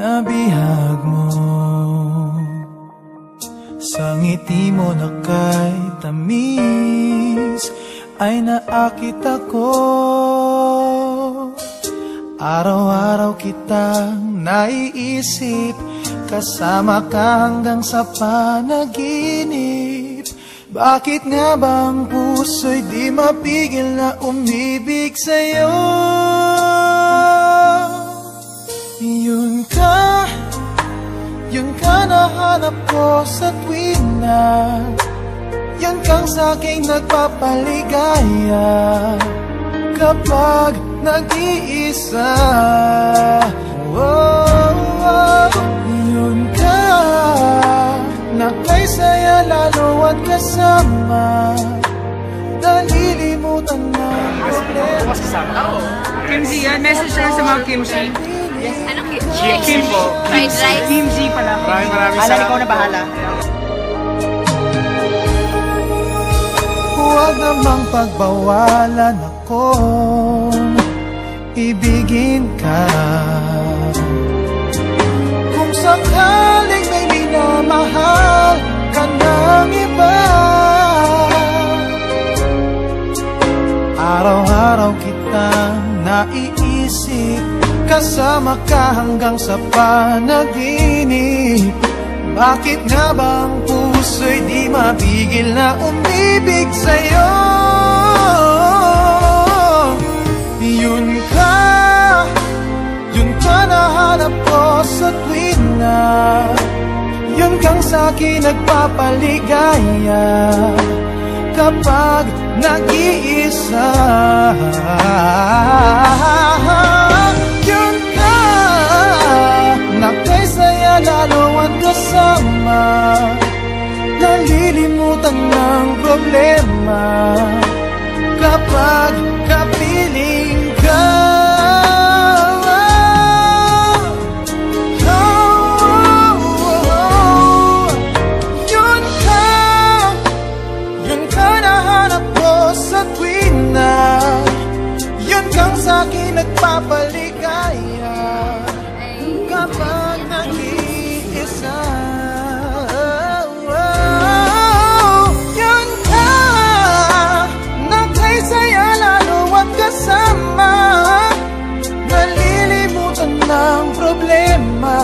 na bihag mo, sa ngiti mo na kay tamis ay naakit ako. Araw-araw kitang naiisip, kasama ka hanggang sa panaginip. Bakit nga ba ang puso'y di mapigil na umibig sa'yo? Yun ka nahanap ko sa tuwing na yun kang sa'king nagpapaligaya kapag nag-iisa. Yun ka na kay saya lalo at kasama, nalilimutan na problema. Kim Z, message lang sa mga Kim Z. Anong Kim po. Fried rice? Kim Z pala. Maraming Alam, ikaw na bahala. Huwag namang pagbawalan akong ibigin ka. Kung sakaling may minamahal ka ng iba, araw-araw kitang naiisip, kasama ka hanggang sa panaginip. Bakit nga ba ang puso'y di mapigil na umibig sa'yo? Yun ka nahanap ko sa tuwing na yun kang sa'kin nagpapaligaya kapag nag-iisa. Yun ka na kay saya lalo at kasama, nalilimutan ng problema kapag kapiling ka. Yun ka nahanap ko sa tuwing na yun kang sa'kin nagpapaligaya kapag nag-iisa. Yun ka na kay saya lalo at kasama, nalilimutan ng problema